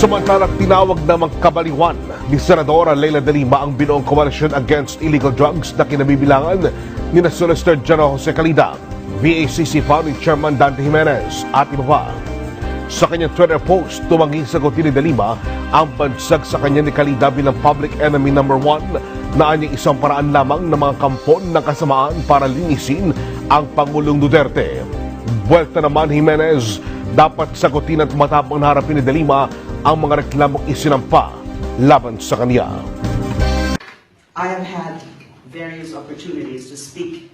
Samantalang tinawag namang kabaliwan ni Senadora Leila de Lima ang binuong Coalition Against Illegal Drugs na kinabibilangan ni Solicitor General Jose Calida, VACC Founding Chairman Dante Jimenez at iba pa. Sa kanyang Twitter post, tumanging sagutin ni de Lima ang pagsag sa kanya ni Calida bilang public enemy number 1 na anyang isang paraan lamang ng mga kampon ng kasamaan para linisin ang Pangulong Duterte. Buwelta naman Jimenez, dapat sagutin at matapang na harapin ni de Lima ang mga reklamong isinampa laban sa kanya. I have had various opportunities to speak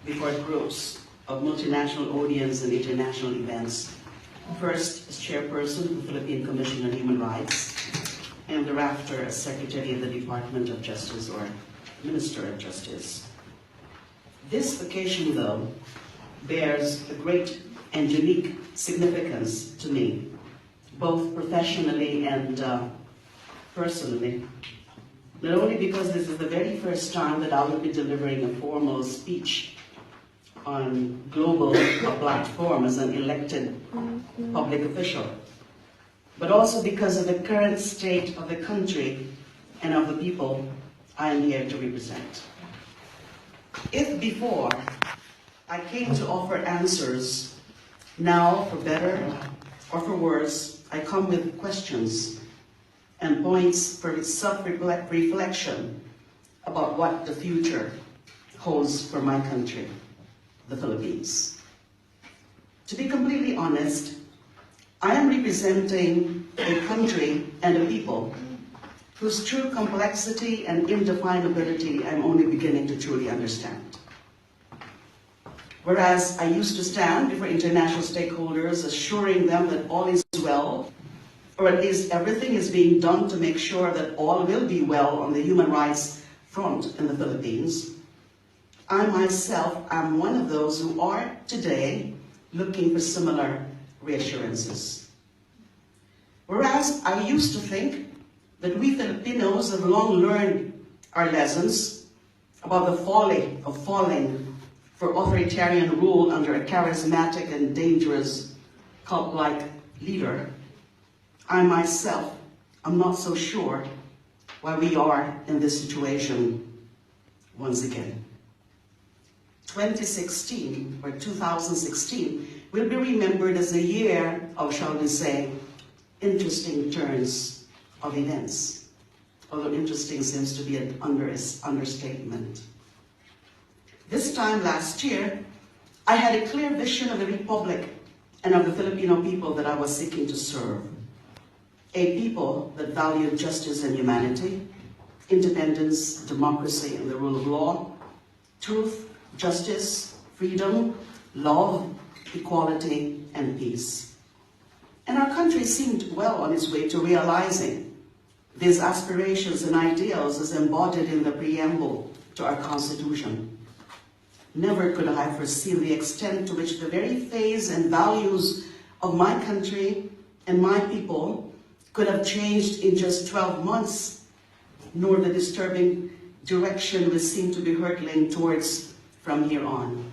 before groups of multinational audience and international events. First, as chairperson of the Philippine Commission on Human Rights, and thereafter as Secretary of the Department of Justice or Minister of Justice. This occasion, though, bears a great and unique significance to me, both professionally and personally. Not only because this is the very first time that I will be delivering a formal speech on global platform as an elected public official, but also because of the current state of the country and of the people I am here to represent. If before I came to offer answers, now for better or for worse, I come with questions and points for self-reflection about what the future holds for my country, the Philippines. To be completely honest, I am representing a country and a people whose true complexity and indefinability I'm only beginning to truly understand. Whereas I used to stand before international stakeholders assuring them that all is well, or at least everything is being done to make sure that all will be well on the human rights front in the Philippines, I myself am one of those who are today looking for similar reassurances. Whereas I used to think that we Filipinos have long learned our lessons about the folly of falling for authoritarian rule under a charismatic and dangerous cult-like leader, I myself am not so sure why we are in this situation once again. 2016 or 2016 will be remembered as a year of, shall we say, interesting turns of events, although interesting seems to be an understatement. This time last year, I had a clear vision of the Republic and of the Filipino people that I was seeking to serve. A people that valued justice and humanity, independence, democracy, and the rule of law, truth, justice, freedom, love, equality, and peace. And our country seemed well on its way to realizing these aspirations and ideals as embodied in the preamble to our Constitution. Never could I have foreseen the extent to which the very phase and values of my country and my people could have changed in just 12 months, nor the disturbing direction we seem to be hurtling towards from here on.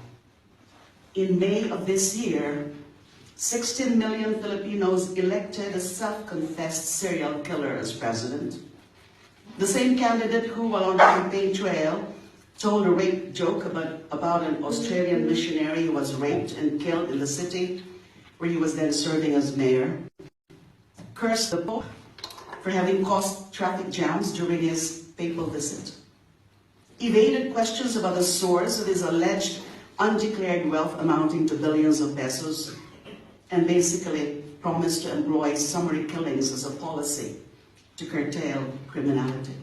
In May of this year, 16 million Filipinos elected a self-confessed serial killer as president. The same candidate who, while on the campaign trail, told a rape joke about an Australian missionary who was raped and killed in the city where he was then serving as mayor, cursed the Pope for having caused traffic jams during his papal visit, evaded questions about the source of his alleged undeclared wealth amounting to billions of pesos, and basically promised to employ summary killings as a policy to curtail criminality.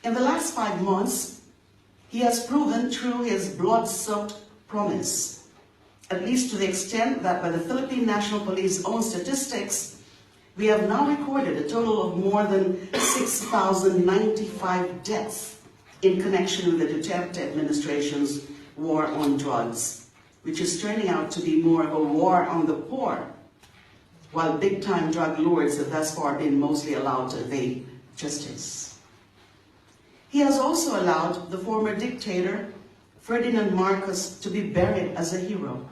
In the last 5 months, he has proven through his blood-soaked promise, at least to the extent that by the Philippine National Police's own statistics, we have now recorded a total of more than 6,095 deaths in connection with the Duterte administration's war on drugs, which is turning out to be more of a war on the poor, while big-time drug lords have thus far been mostly allowed to evade justice. He has also allowed the former dictator, Ferdinand Marcos, to be buried as a hero.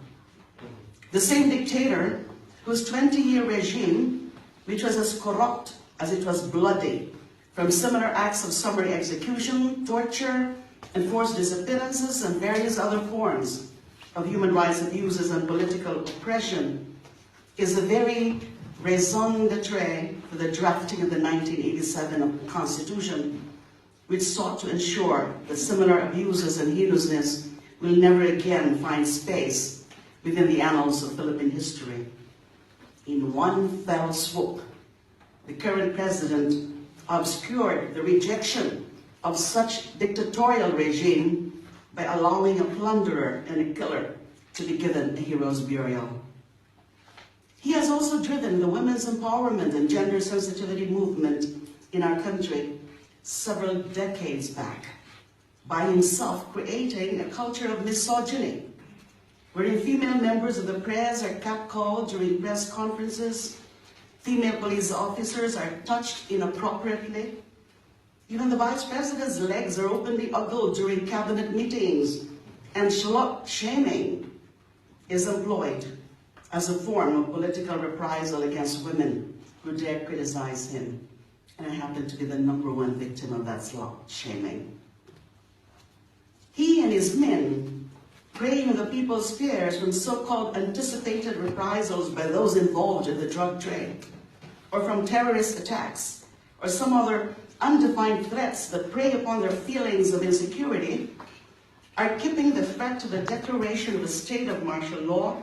The same dictator whose 20-year regime which was as corrupt as it was bloody, from similar acts of summary execution, torture, enforced disappearances, and various other forms of human rights abuses and political oppression, is the very raison d'etre for the drafting of the 1987 Constitution, which sought to ensure that similar abuses and heinousness will never again find space within the annals of Philippine history. In one fell swoop, the current president obscured the rejection of such dictatorial regime by allowing a plunderer and a killer to be given a hero's burial. He has also driven the women's empowerment and gender sensitivity movement in our country several decades back by himself creating a culture of misogyny, wherein female members of the press are catcalled during press conferences, female police officers are touched inappropriately, even the vice president's legs are openly ogled during cabinet meetings, and slut shaming is employed as a form of political reprisal against women who dare criticize him. And I happen to be the #1 victim of that slut shaming. He and his men, preying the people's fears from so-called anticipated reprisals by those involved in the drug trade, or from terrorist attacks, or some other undefined threats that prey upon their feelings of insecurity, are keeping the threat to the declaration of a state of martial law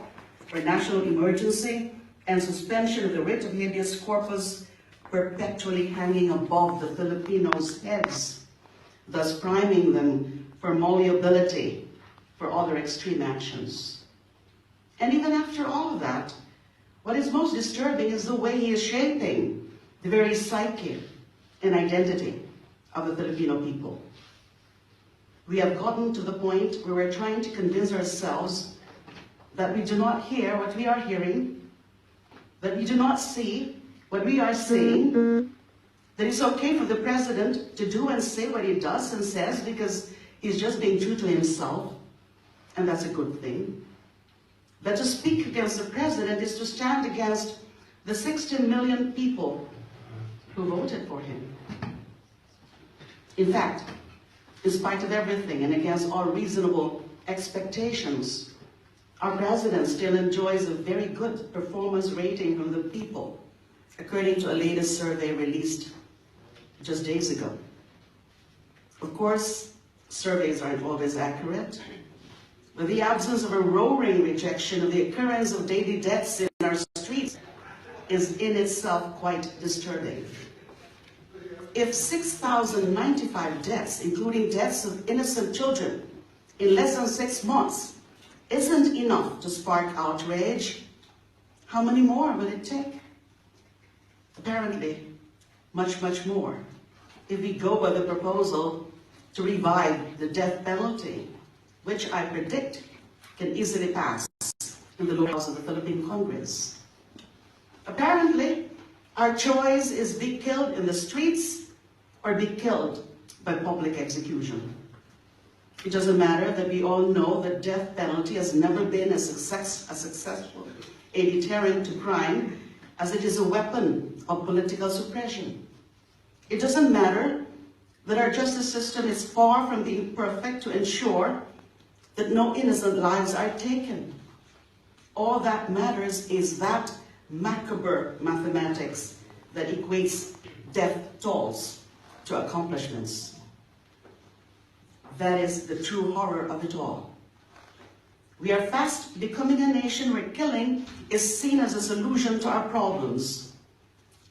or national emergency and suspension of the writ of habeas corpus perpetually hanging above the Filipinos' heads, thus priming them for malleability for other extreme actions. And even after all of that, what is most disturbing is the way he is shaping the very psyche and identity of the Filipino people. We have gotten to the point where we're trying to convince ourselves that we do not hear what we are hearing, that we do not see what we are seeing, that it's okay for the president to do and say what he does and says because he's just being true to himself, and that's a good thing. That to speak against the president is to stand against the 60 million people who voted for him. In fact, in spite of everything and against all reasonable expectations, our president still enjoys a very good performance rating from the people, according to a latest survey released just days ago. Of course, surveys aren't always accurate, but the absence of a roaring rejection of the occurrence of daily deaths in our streets is in itself quite disturbing. If 6,095 deaths, including deaths of innocent children, in less than 6 months, isn't enough to spark outrage, how many more will it take? Apparently, much, much more, if we go by the proposal to revive the death penalty, which I predict can easily pass in the lower house of the Philippine Congress. Apparently, our choice is be killed in the streets or be killed by public execution. It doesn't matter that we all know that death penalty has never been as successful a deterrent to crime as it is a weapon of political suppression. It doesn't matter that our justice system is far from being perfect to ensure that no innocent lives are taken. All that matters is that macabre mathematics that equates death tolls to accomplishments. That is the true horror of it all. We are fast becoming a nation where killing is seen as a solution to our problems.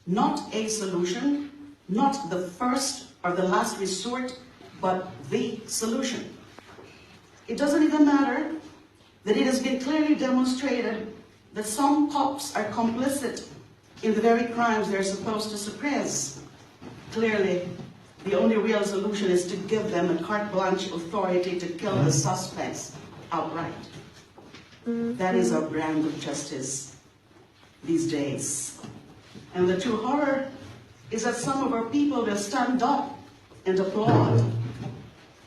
Not a solution, not the first or the last resort, but the solution. It doesn't even matter that it has been clearly demonstrated that some cops are complicit in the very crimes they're supposed to suppress. Clearly, the only real solution is to give them a carte blanche authority to kill the suspects outright. That is our brand of justice these days. And the true horror is that some of our people will stand up and applaud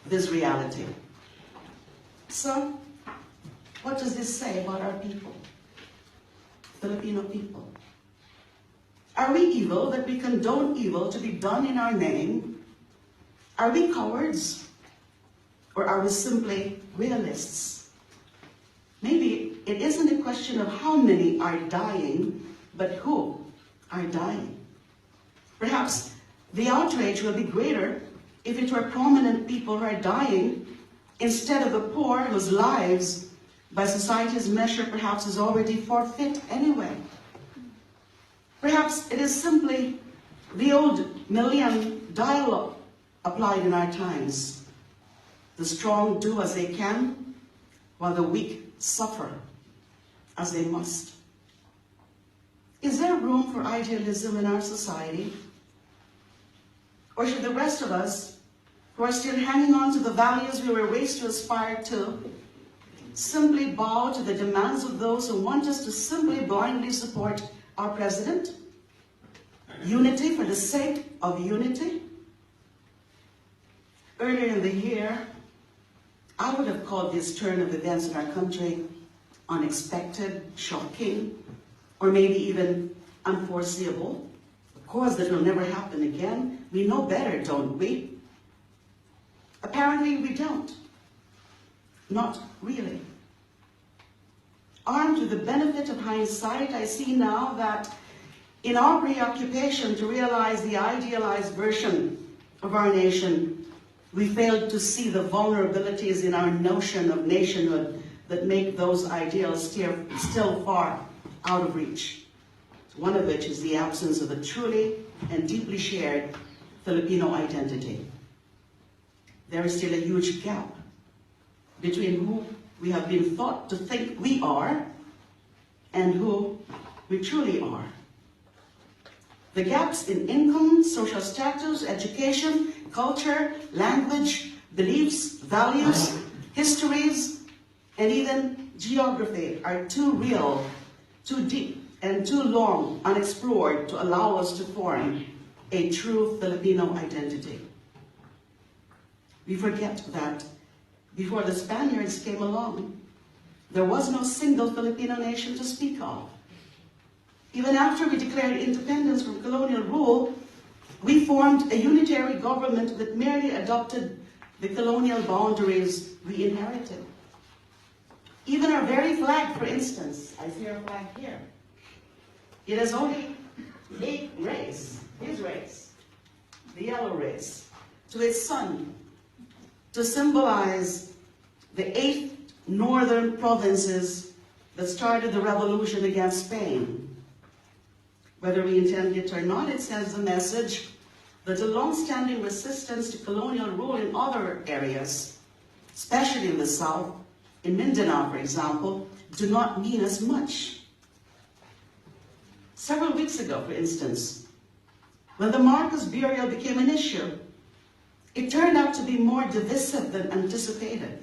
this reality. So, what does this say about our people? Filipino people. Are we evil that we condone evil to be done in our name? Are we cowards? Or are we simply realists? Maybe it isn't a question of how many are dying, but who are dying. Perhaps the outrage will be greater if it were prominent people who are dying instead of the poor whose lives, by society's measure, perhaps is already forfeit anyway. Perhaps it is simply the old million dialogue applied in our times. The strong do as they can, while the weak suffer as they must. Is there room for idealism in our society? Or should the rest of us, who are still hanging on to the values we were raised to aspire to, simply bow to the demands of those who want us to simply blindly support our president? Unity for the sake of unity? Earlier in the year, I would have called this turn of events in our country unexpected, shocking, or maybe even unforeseeable. Of course, that will never happen again. We know better, don't we? Apparently, we don't. Not really. Armed with the benefit of hindsight, I see now that in our preoccupation to realize the idealized version of our nation, we failed to see the vulnerabilities in our notion of nationhood that make those ideals still far out of reach. One of which is the absence of a truly and deeply shared Filipino identity. There is still a huge gap between who we have been taught to think we are and who we truly are. The gaps in income, social status, education, culture, language, beliefs, values, histories, and even geography are too real, too deep, and too long unexplored to allow us to form a true Filipino identity. We forget that before the Spaniards came along, there was no single Filipino nation to speak of. Even after we declared independence from colonial rule, we formed a unitary government that merely adopted the colonial boundaries we inherited. Even our very flag, for instance, I see our flag here. It has only 8 rays, his rays, the yellow rays, to its sun, to symbolize the 8 northern provinces that started the revolution against Spain. Whether we intend it or not, it sends the message that the long-standing resistance to colonial rule in other areas, especially in the South, in Mindanao, for example, do not mean as much. Several weeks ago, for instance, when the Marcos burial became an issue, it turned out to be more divisive than anticipated.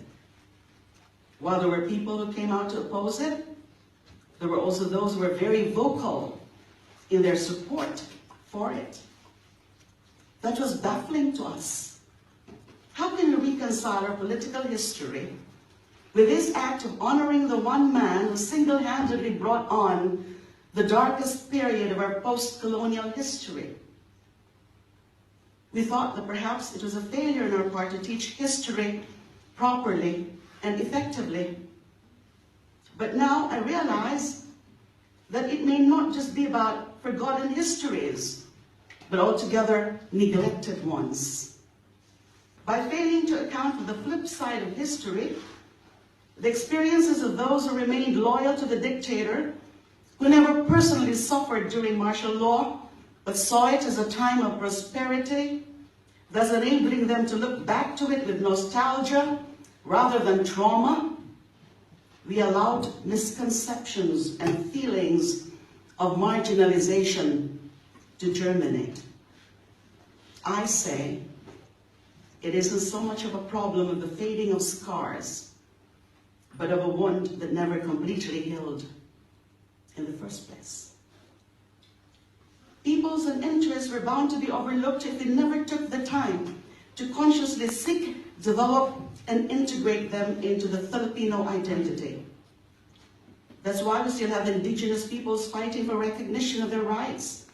While there were people who came out to oppose it, there were also those who were very vocal in their support for it. That was baffling to us. How can we reconcile our political history with this act of honoring the one man who single-handedly brought on the darkest period of our post-colonial history? We thought that perhaps it was a failure on our part to teach history properly and effectively. But now I realize that it may not just be about forgotten histories, but altogether neglected ones. By failing to account for the flip side of history, the experiences of those who remained loyal to the dictator, who never personally suffered during martial law, but saw it as a time of prosperity, thus enabling them to look back to it with nostalgia rather than trauma, we allowed misconceptions and feelings of marginalization to germinate. I say it isn't so much of a problem of the fading of scars, but of a wound that never completely healed in the first place. Peoples and interests were bound to be overlooked if we never took the time to consciously seek, develop, and integrate them into the Filipino identity. That's why we still have indigenous peoples fighting for recognition of their rights,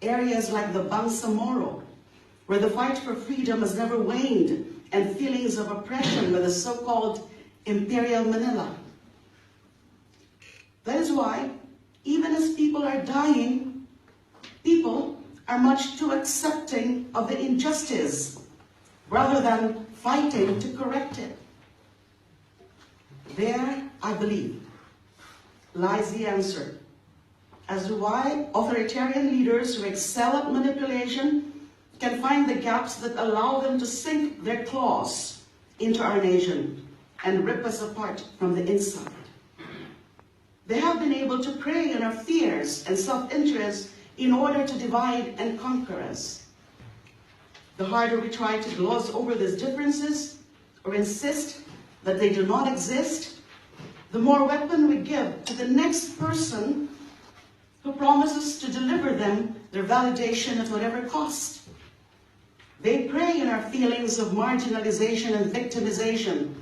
Areas like the Bangsamoro, where the fight for freedom has never waned, and feelings of oppression with the so-called Imperial Manila. That is why, even as people are dying, people are much too accepting of the injustice rather than fighting to correct it. There, I believe, lies the answer as to why authoritarian leaders who excel at manipulation can find the gaps that allow them to sink their claws into our nation and rip us apart from the inside. They have been able to prey on our fears and self-interest in order to divide and conquer us. The harder we try to gloss over these differences or insist that they do not exist, the more weapon we give to the next person who promises to deliver them their validation at whatever cost. They prey on our feelings of marginalization and victimization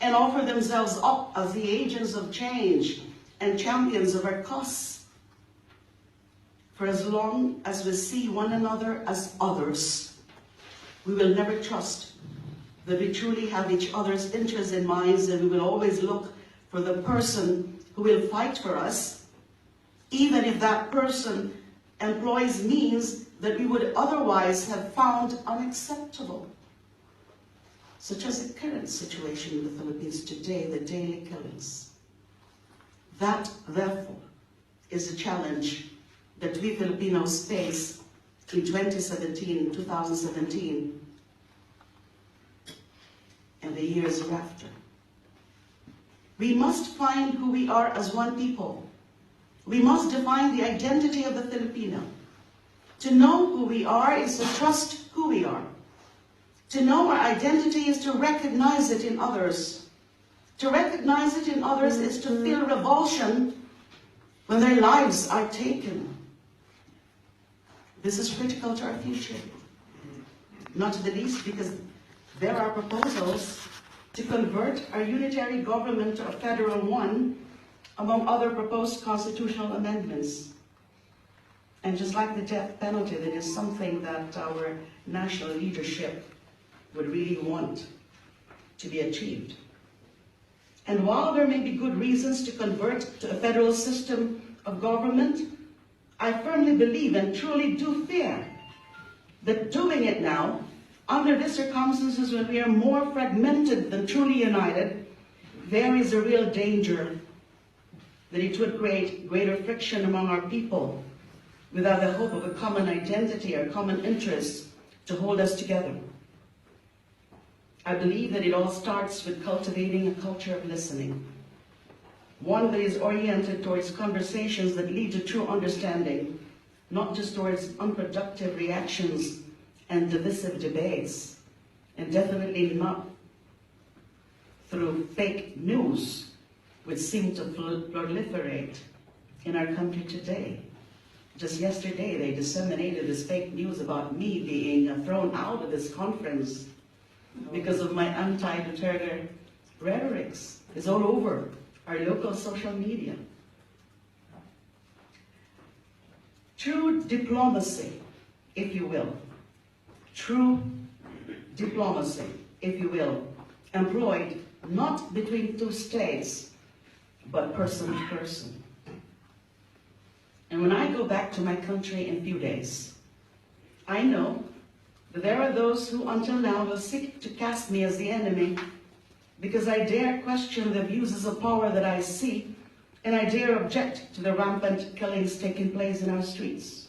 and offer themselves up as the agents of change and champions of our cause. For as long as we see one another as others, we will never trust that we truly have each other's interests in mind, and we will always look for the person who will fight for us, even if that person employs means that we would otherwise have found unacceptable, such as the current situation in the Philippines today, the daily killings. That, therefore, is a challenge that we Filipinos face in 2017, and the years after. We must find who we are as one people. We must define the identity of the Filipino. To know who we are is to trust who we are. To know our identity is to recognize it in others. To recognize it in others is to feel revulsion when their lives are taken. This is critical to our future, not the least because there are proposals to convert our unitary government to a federal one, among other proposed constitutional amendments. And just like the death penalty, that is something that our national leadership would really want to be achieved. And while there may be good reasons to convert to a federal system of government, I firmly believe and truly do fear that doing it now, under the circumstances when we are more fragmented than truly united, there is a real danger that it would create greater friction among our people without the hope of a common identity or common interests to hold us together. I believe that it all starts with cultivating a culture of listening, one that is oriented towards conversations that lead to true understanding, not just towards unproductive reactions and divisive debates, and definitely not through fake news, which seem to proliferate in our country today. Just yesterday, they disseminated this fake news about me being thrown out of this conference because of my anti-Duterte rhetorics. It's all over our local social media. True diplomacy, if you will, employed not between two states, but person to person. And when I go back to my country in a few days, I know that there are those who until now will seek to cast me as the enemy because I dare question the abuses of power that I see, and I dare object to the rampant killings taking place in our streets.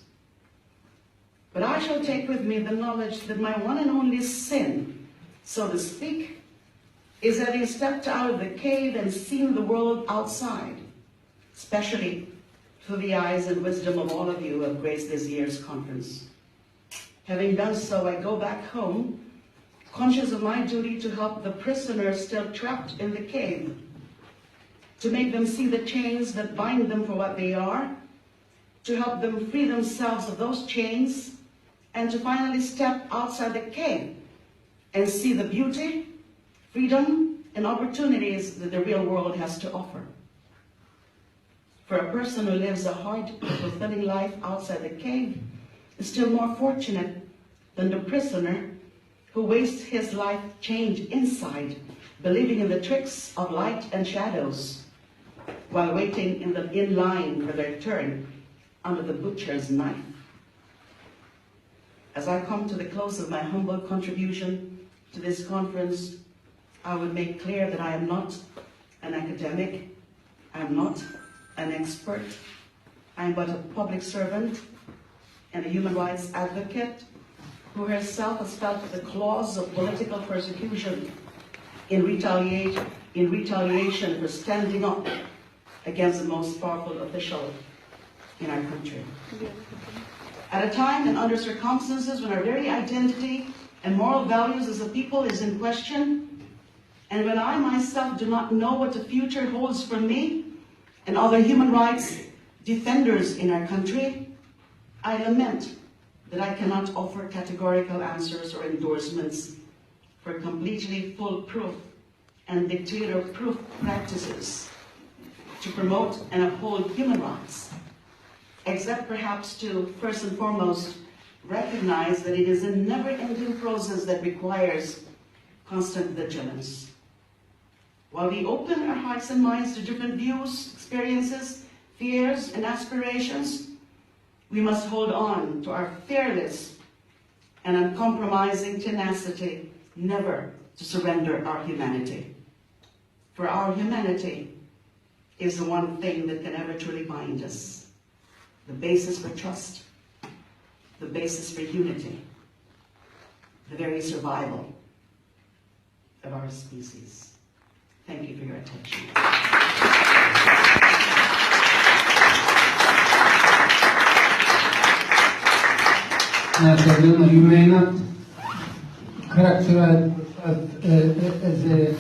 But I shall take with me the knowledge that my one and only sin, so to speak, is having stepped out of the cave and seen the world outside, especially through the eyes and wisdom of all of you who have graced this year's conference. Having done so, I go back home, conscious of my duty to help the prisoners still trapped in the cave, to make them see the chains that bind them for what they are, to help them free themselves of those chains, and to finally step outside the cave and see the beauty, freedom, and opportunities that the real world has to offer. For a person who lives a hard, fulfilling life outside the cave, is still more fortunate than the prisoner who wastes his life chained inside, believing in the tricks of light and shadows, while waiting in line for their turn under the butcher's knife. As I come to the close of my humble contribution to this conference, I would make clear that I am not an academic, I am not an expert, I am but a public servant and a human rights advocate who herself has felt the claws of political persecution in retaliation for standing up against the most powerful official in our country. At a time and under circumstances when our very identity and moral values as a people is in question, and when I myself do not know what the future holds for me and other human rights defenders in our country, I lament that I cannot offer categorical answers or endorsements for completely foolproof and dictator-proof practices to promote and uphold human rights, except perhaps to, first and foremost, recognize that it is a never-ending process that requires constant vigilance. While we open our hearts and minds to different views, experiences, fears, and aspirations, we must hold on to our fearless and uncompromising tenacity, never to surrender our humanity. For our humanity is the one thing that can ever truly bind us, the basis for trust, the basis for unity, the very survival of our species. Thank you for your attention. You may not characterize as a